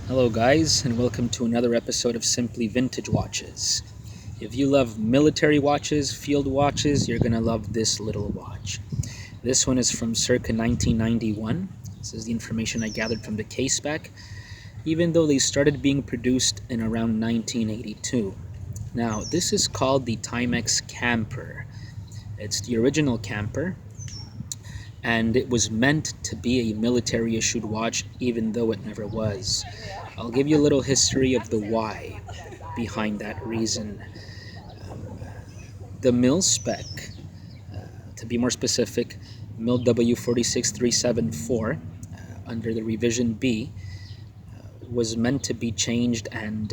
Hello guys, and welcome to another episode of Simply Vintage Watches. If you love military watches, field watches, you're gonna love this little watch. This one is from circa 1991. This is the information I gathered from the case back, even though they started being produced in around 1982. Now, this is called the Timex CAMPER. It's the original CAMPER, and it was meant to be a military issued watch, even though it never was. I'll give you a little history of the why behind that reason. The mill spec, to be more specific, mill W46374, under the revision B, was meant to be changed, and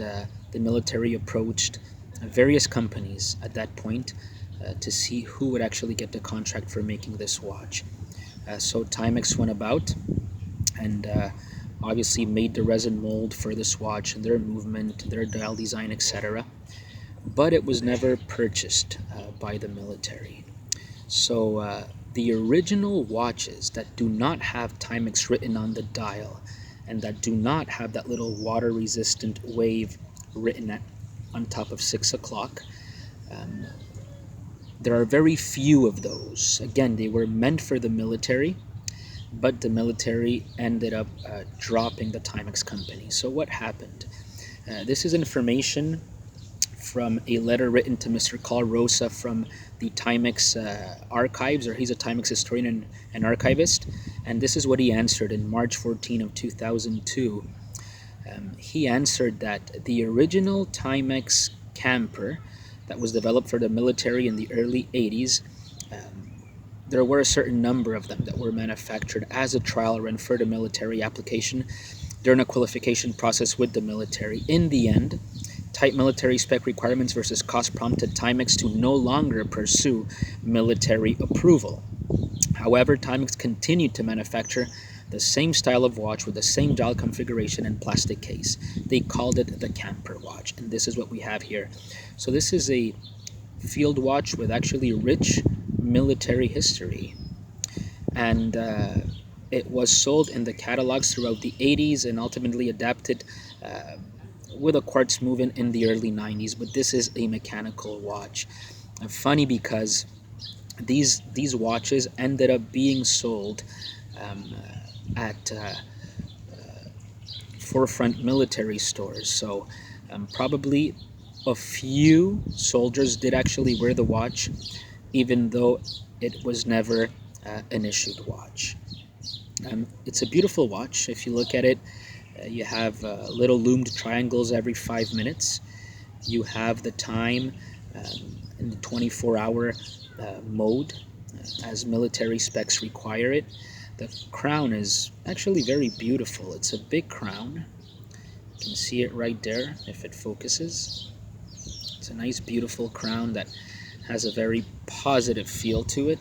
the military approached various companies at that point to see who would actually get the contract for making this watch. So Timex went about and obviously made the resin mold for this watch and their movement, their dial design, etc. But it was never purchased by the military. So the original watches that do not have Timex written on the dial and that do not have that little water-resistant wave written on top of 6 o'clock, there are very few of those. Again, they were meant for the military, but the military ended up dropping the Timex company. So what happened? This is information from a letter written to Mr. Carl Rosa from the Timex archives, or he's a Timex historian and archivist, and this is what he answered in March 14 of 2002. He answered that the original Timex camper that was developed for the military in the early 80s, there were a certain number of them that were manufactured as a trial run for the military application during a qualification process with the military. In the end, tight military spec requirements versus cost prompted Timex to no longer pursue military approval. However, Timex continued to manufacture the same style of watch with the same dial configuration and plastic case. They called it the Camper watch, and this is what we have here. So this is a field watch with actually rich military history, and it was sold in the catalogs throughout the 80s and ultimately adapted with a quartz movement in the early 90s. But this is a mechanical watch. Funny because these watches ended up being sold at forefront military stores. So probably a few soldiers did actually wear the watch, even though it was never an issued watch. It's a beautiful watch. If you look at it, you have little loomed triangles every 5 minutes. You have the time in the 24-hour mode as military specs require it. The crown is actually very beautiful. It's a big crown. You can see it right there if it focuses. It's a nice, beautiful crown that has a very positive feel to it.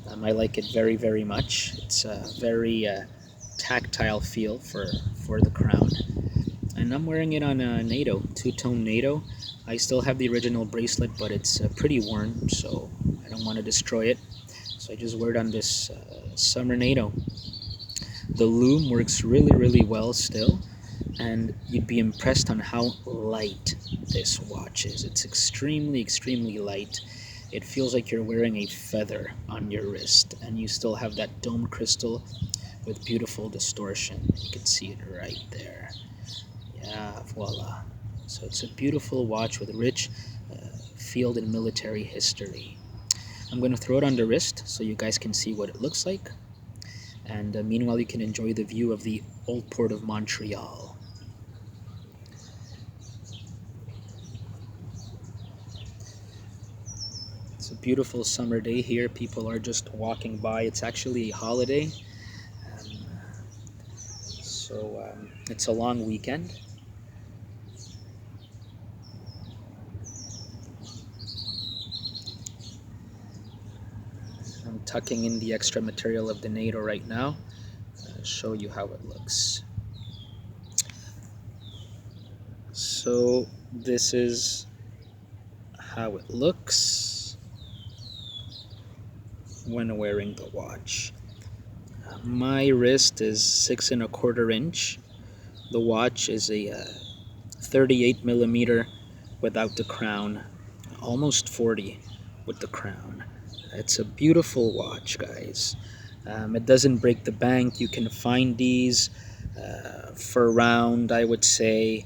I like it very, very much. It's a very tactile feel for the crown. And I'm wearing it on a NATO, two-tone NATO. I still have the original bracelet, but it's pretty worn, so I don't want to destroy it. So I just wear it on this summer NATO. The loom works really, really well still, and you'd be impressed on how light this watch is. It's extremely, extremely light. It feels like you're wearing a feather on your wrist, and you still have that dome crystal with beautiful distortion. You can see it right there. Yeah, voila. So it's a beautiful watch with rich field and military history. I'm going to throw it on the wrist so you guys can see what it looks like. And meanwhile, you can enjoy the view of the old port of Montreal. It's a beautiful summer day here. People are just walking by. It's actually a holiday. So it's a long weekend. I'm tucking in the extra material of the NATO right now. I'll show you how it looks. So this is how it looks when wearing the watch. My wrist is 6 1/4 inch The watch is a 38 millimeter without the crown, almost 40 with the crown. It's a beautiful watch, guys. It doesn't break the bank. You can find these for around, I would say,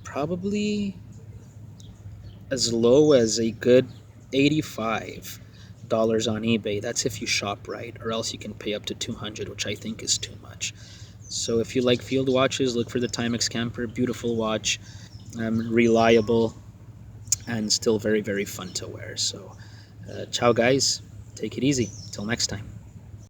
probably as low as a good $85 on eBay. That's if you shop right, or else you can pay up to 200, which I think is too much. So if you like field watches, look for the Timex Camper. Beautiful watch, reliable, and still very, very fun to wear. So, ciao, guys. Take it easy. Till next time.